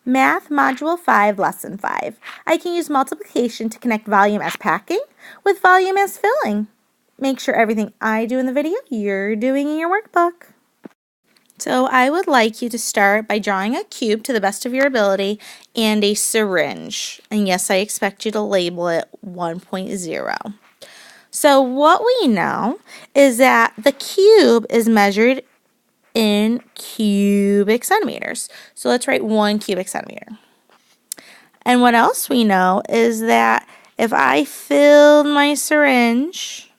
Math Module 5, Lesson 5. I can use multiplication to connect volume as packing with volume as filling. Make sure everything I do in the video, you're doing in your workbook. So I would like you to start by drawing a cube to the best of your ability and a syringe. And yes, I expect you to label it 1.0. So what we know is that the cube is measured in cubic centimeters. So let's write 1 cubic centimeter. And what else we know is that if I filled my syringe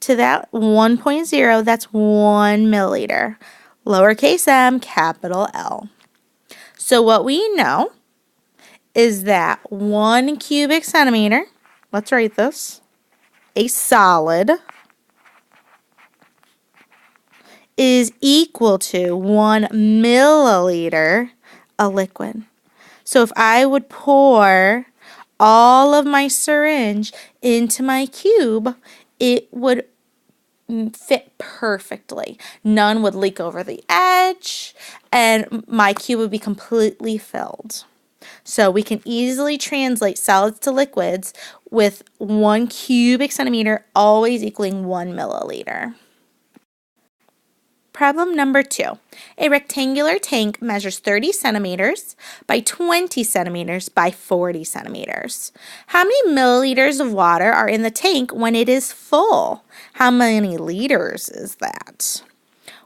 to that 1.0, that's 1 milliliter. Lowercase m, capital L. So what we know is that 1 cubic centimeter, let's write this, a solid, is equal to 1 milliliter, a liquid. So if I would pour all of my syringe into my cube, it would fit perfectly. None would leak over the edge, and my cube would be completely filled. So we can easily translate solids to liquids with 1 cubic centimeter always equaling 1 milliliter. Problem number 2. A rectangular tank measures 30 centimeters by 20 centimeters by 40 centimeters. How many milliliters of water are in the tank when it is full? How many liters is that?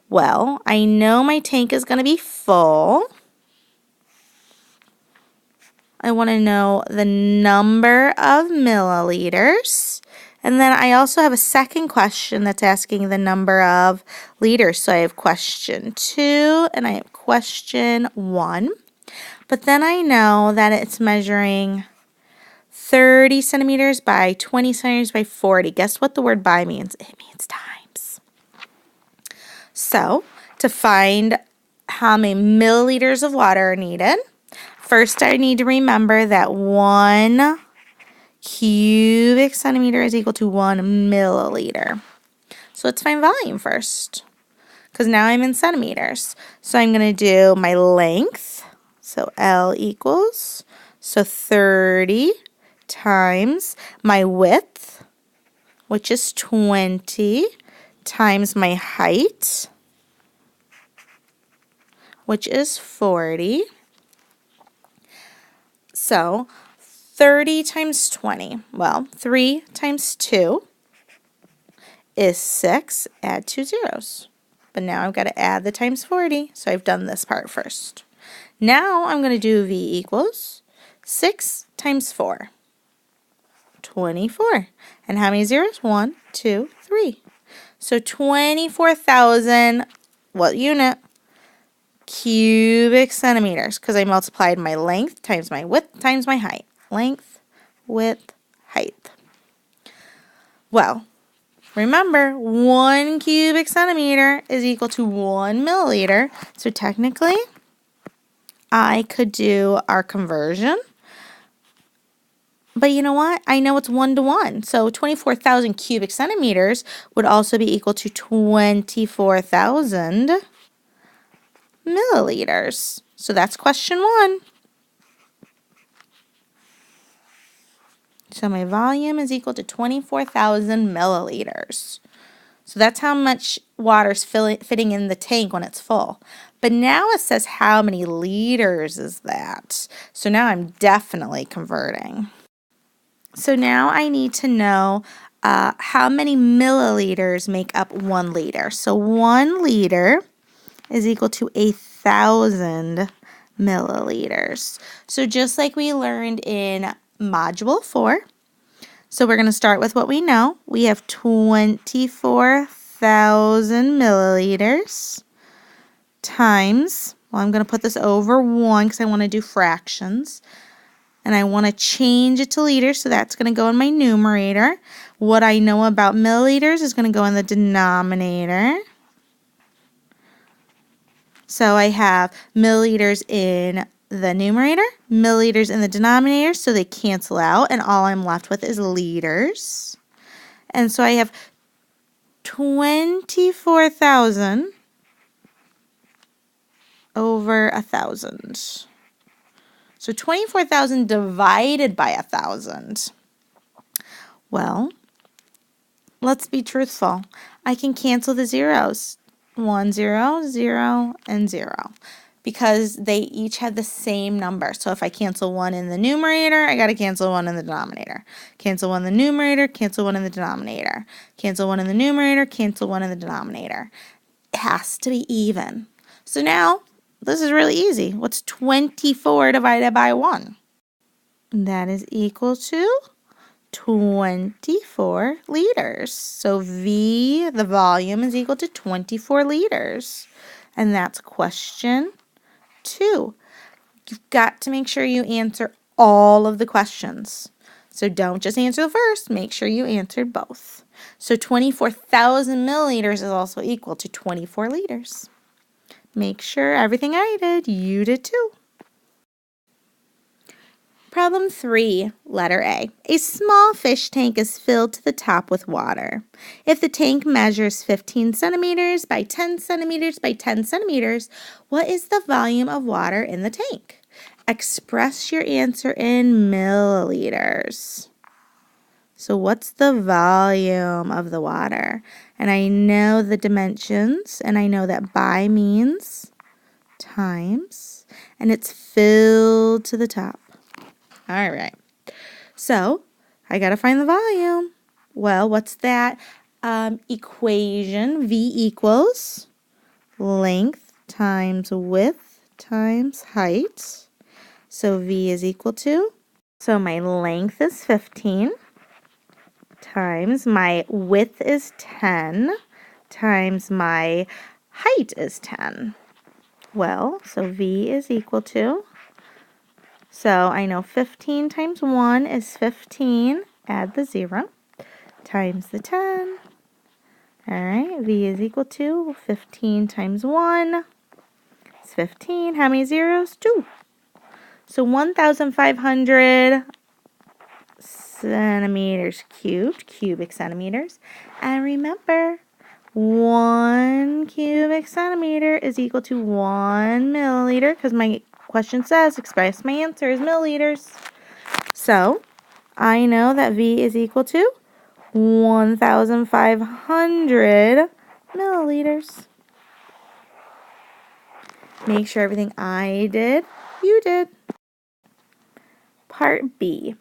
Well, I know my tank is going to be full. I want to know the number of milliliters. And then I also have a second question that's asking the number of liters. So I have question 2 and I have question 1. But then I know that it's measuring 30 centimeters by 20 centimeters by 40. Guess what the word by means? It means times. So to find how many milliliters of water are needed, first I need to remember that 1 cubic centimeter is equal to 1 milliliter. So let's find volume first, because now I'm in centimeters. So I'm going to do my length, so L equals, so 30 times my width, which is 20, times my height, which is 40. So 30 times 20, well, 3 times 2 is 6, add 2 zeros. But now I've got to add the times 40, so I've done this part first. Now I'm going to do V equals 6 times 4, 24. And how many zeros? 1, 2, 3. So 24,000, what unit? Cubic centimeters, because I multiplied my length times my width times my height. Length, width, height. Well, remember, 1 cubic centimeter is equal to 1 milliliter. So technically, I could do our conversion. But you know what? I know it's 1 to 1. So 24,000 cubic centimeters would also be equal to 24,000 milliliters. So that's question 1. So my volume is equal to 24,000 milliliters. So that's how much water is fitting in the tank when it's full. But now it says how many liters is that. So now I'm definitely converting. So now I need to know how many milliliters make up 1 liter. So 1 liter is equal to 1,000 milliliters. So just like we learned in Module 4, so we're going to start with what we know. We have 24,000 milliliters times, well, I'm going to put this over 1 because I want to do fractions. And I want to change it to liters, so that's going to go in my numerator. What I know about milliliters is going to go in the denominator. So I have milliliters in the numerator, milliliters in the denominator, so they cancel out, and all I'm left with is liters. And so I have 24,000 over 1,000. So 24,000 divided by 1,000. Well, let's be truthful. I can cancel the zeros. 1, 0, 0, and 0. Because they each have the same number. So if I cancel 1 in the numerator, I got to cancel 1 in the denominator. Cancel 1 in the numerator, cancel 1 in the denominator. Cancel 1 in the numerator, cancel 1 in the denominator. It has to be even. So now, this is really easy. What's 24 divided by 1? That is equal to 24 liters. So V, the volume, is equal to 24 liters. And that's question 2. You've got to make sure you answer all of the questions. So don't just answer the first, make sure you answered both. So 24,000 milliliters is also equal to 24 liters. Make sure everything I did, you did too. Problem 3, letter A. A small fish tank is filled to the top with water. If the tank measures 15 centimeters by 10 centimeters by 10 centimeters, what is the volume of water in the tank? Express your answer in milliliters. So what's the volume of the water? And I know the dimensions, and I know that by means times, and it's filled to the top. All right, so I got to find the volume. Well, what's that equation? V equals length times width times height. So V is equal to, so my length is 15 times my width is 10 times my height is 10. Well, so V is equal to, so I know 15 times 1 is 15, add the 0, times the 10. All right, V is equal to 15 times 1 is 15. How many zeros? 2. So 1,500 centimeters cubed, cubic centimeters. And remember, 1 cubic centimeter is equal to 1 milliliter, because my question says express my answer is milliliters. So I know that V is equal to 1,500 milliliters. Make sure everything I did, you did. Part B.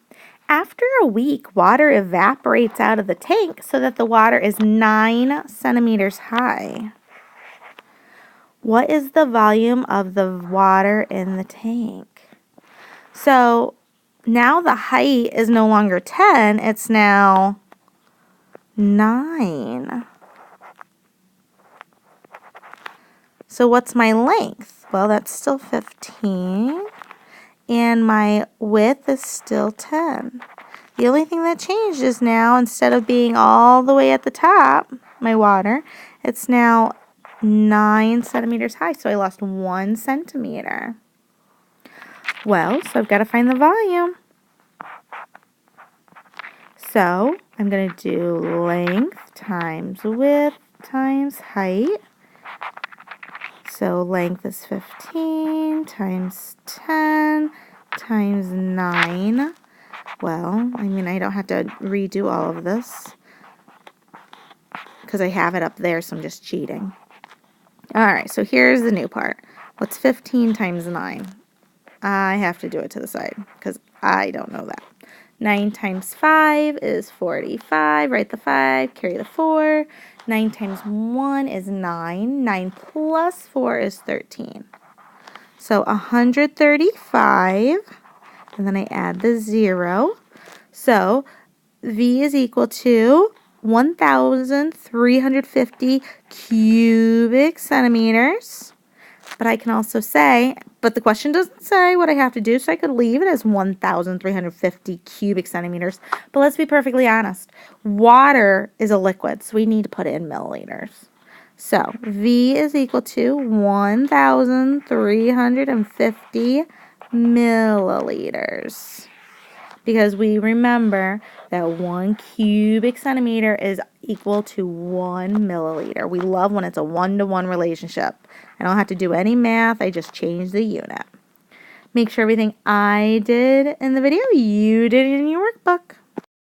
After a week, water evaporates out of the tank so that the water is 9 centimeters high. What is the volume of the water in the tank? So now the height is no longer 10, it's now 9. So what's my length? Well, that's still 15. And my width is still 10. The only thing that changed is now, instead of being all the way at the top, my water, it's now 9 centimeters high. So I lost 1 centimeter. Well, so I've got to find the volume. So I'm going to do length times width times height. So length is 15 times 10 times 9. Well, I mean, I don't have to redo all of this because I have it up there, so I'm just cheating. All right, so here's the new part. What's 15 times 9? I have to do it to the side because I don't know that. 9 times 5 is 45. Write the 5, carry the 4. 9 times 1 is 9. 9 plus 4 is 13. So 135, and then I add the 0. So V is equal to 1,350 cubic centimeters. But I can also say, but the question doesn't say what I have to do, so I could leave it as 1,350 cubic centimeters. But let's be perfectly honest. Water is a liquid, so we need to put it in milliliters. So V is equal to 1,350 milliliters. because we remember that 1 cubic centimeter is equal to 1 milliliter. We love when it's a one-to-one relationship. I don't have to do any math, I just change the unit. Make sure everything I did in the video, you did in your workbook.